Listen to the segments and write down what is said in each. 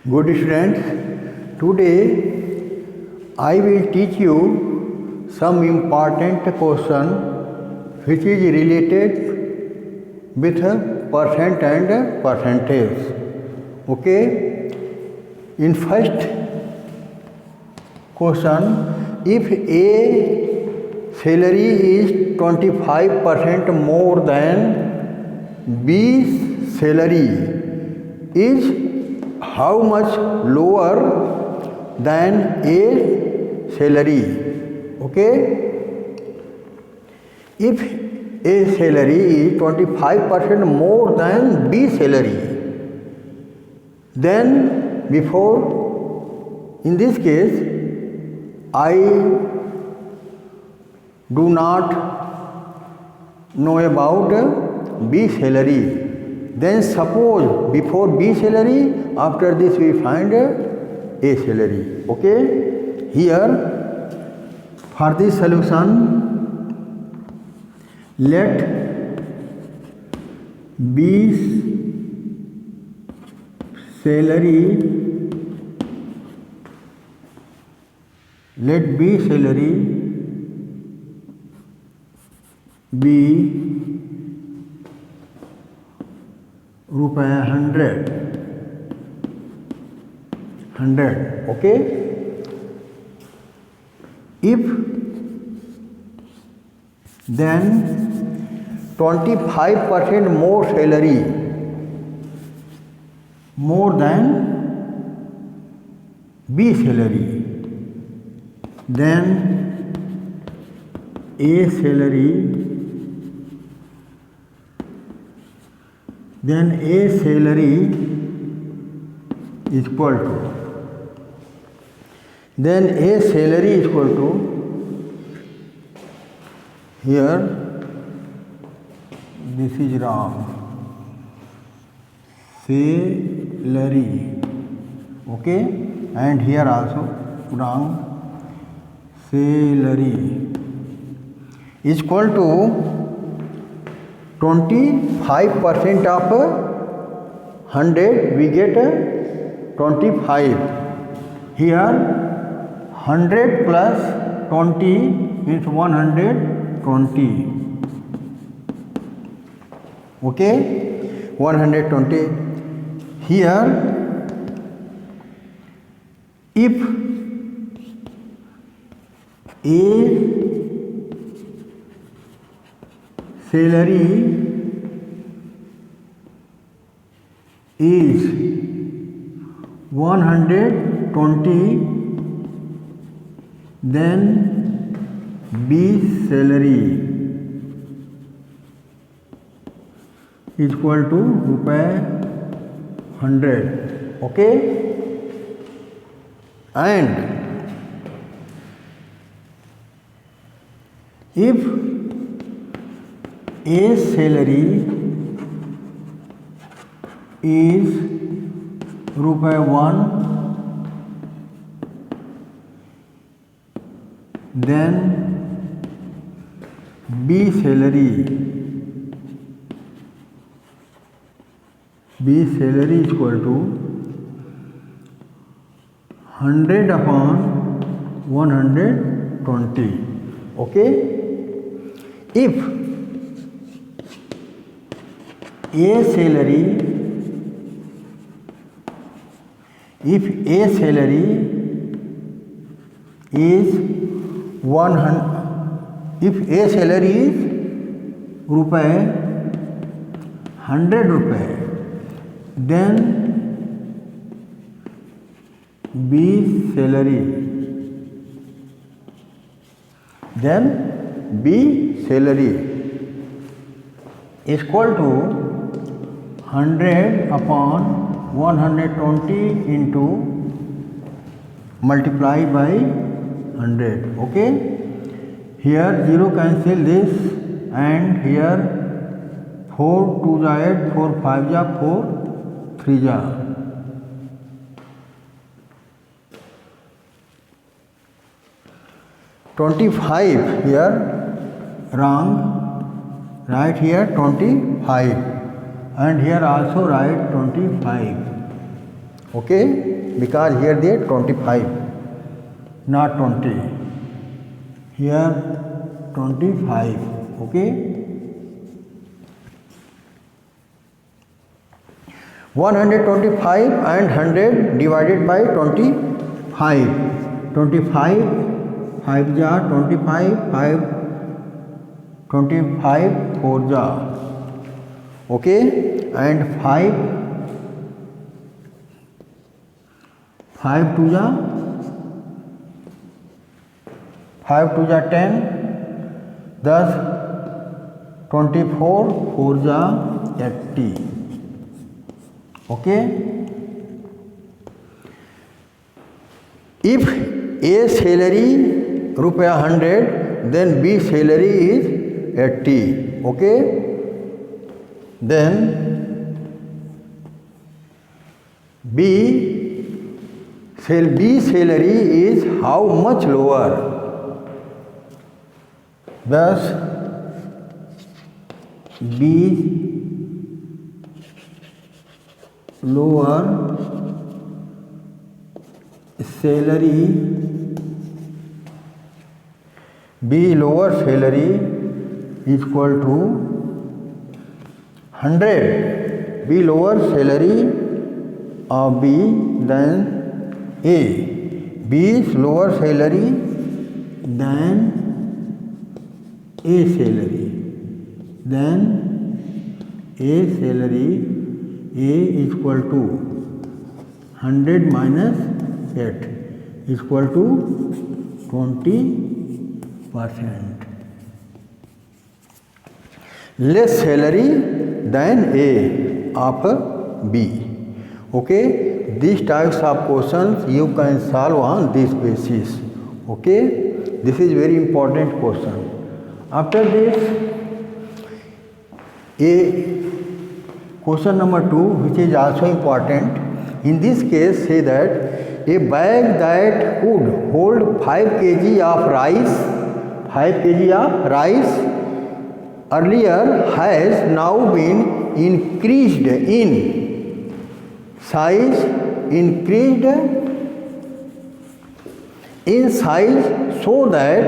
Good students, today I will teach you some important question which is related with percent and percentage. Okay? In first question, if A salary is 25% more than B's salary, is how much lower than A salary? Okay? If A salary is 25% more than B salary, then in this case, I do not know about B salary. Then suppose before B salary, after this we find A salary. Okay? Here, for this solution, let B's salary be ₹100. Okay? If then 25% more salary more than B salary, then A salary is equal to here, this is wrong, salary. Okay? And here also wrong, salary is equal to 25% of 100, we get 25. Here 100 plus 20 means 120. Okay? 120. Here, if A salary is 120, then B salary is equal to ₹100. Okay? And if A salary is ₹1, then B salary is equal to 100 upon 120. Okay? If A salary is 100, if A salary is ₹100, then B salary is equal to 100 upon 120 into multiply by 100. Okay? Here 0 cancel this, and here 4 2 ja 8, 4 5 ja 4, 3 ja 25. Here wrong, write here 25, and here also write 25. Okay, because here they 25, not 20. Here 25. Okay. 125 and 100 divided by 25. 25 5 ja 25, 5 25 4 ja. Okay, and 5 2 ja 10, 10 24 4 ja 80. Okay. If A salary ₹100, then B salary is 80. Okay. Then B salary is how much lower? Thus B lower salary is equal to 100. B lower salary of B than A. B's lower salary than A salary. Then A salary A is equal to 100 minus 8 is equal to 20%. Less salary than A of B. Okay, these types of questions you can solve on this basis. Okay, this is very important question. After this, a question number 2, which is also important. In this case, say that a bag that could hold 5 kg of rice earlier has now been increased in size, so that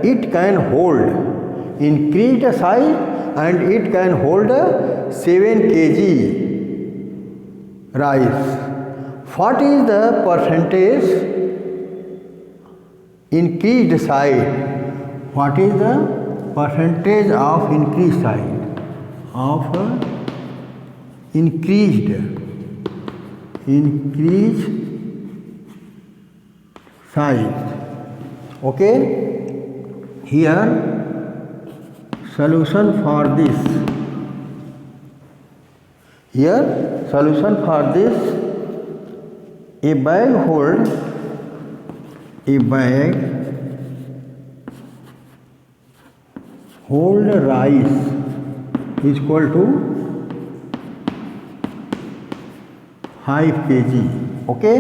it can hold, increased size, and it can hold 7 kg rice. What is the percentage increased size? What is the percentage of increased size? Increased size. Okay, here solution for this. A bag hold rice is equal to 5 kg. Okay,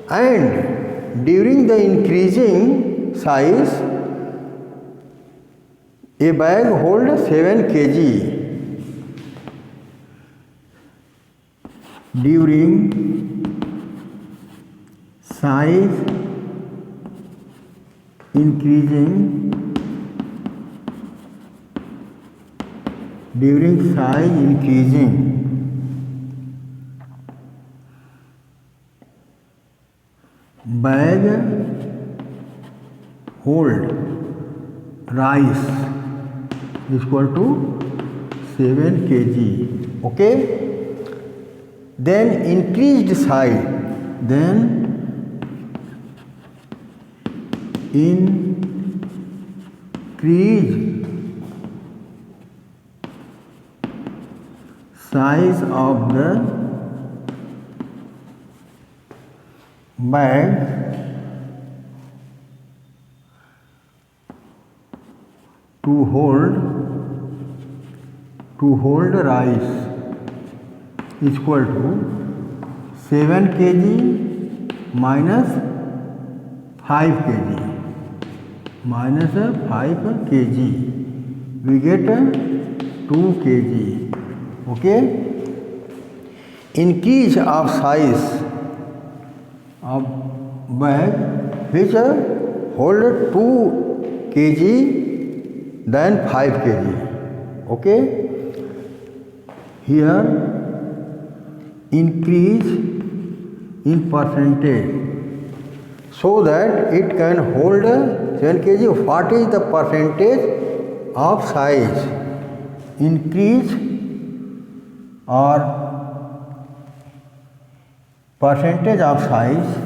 and during the increasing size, a bag holds 7 kg. During size increasing, bag hold rice is equal to 7 kg. Okay, then increased size, size of the bag to hold rice is equal to 7 kg minus 5 kg. We get 2 kg. Okay, increase of size a bag which hold 2 kg than 5 kg. Okay, here increase in percentage so that it can hold 7 kg. What is the percentage of size? Increase or percentage of size,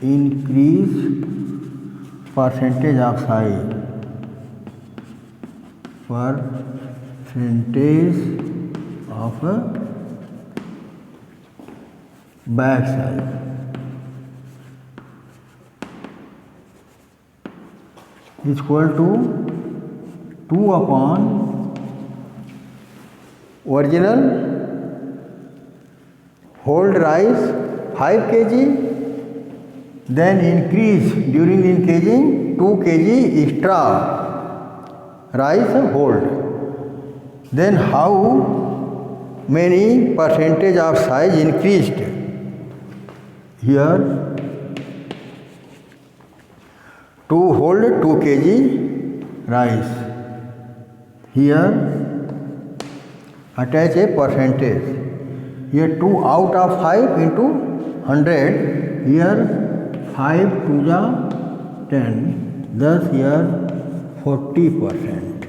increase percentage of size, percentage of bag size. Is equal to 2 upon original hold rice 5 kg, then increase during increasing 2 kg extra rice hold. Then how many percentage of size increased? Here to hold 2 kg rice. Here attach a percentage. Here 2 out of 5 into 100. Here 5 to the 10. Thus here 40%.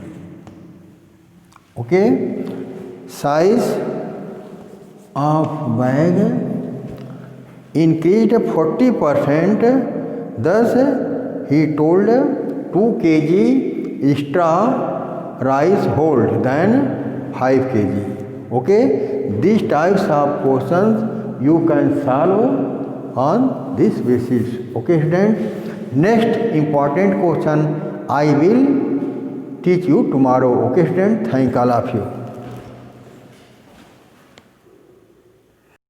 Okay. Size of bag increased 40%. Thus he told 2 kg extra rice hold than 5 kg. Okay, these types of questions you can solve on this basis. Okay students, next important question I will teach you tomorrow. Okay students, thank all of you.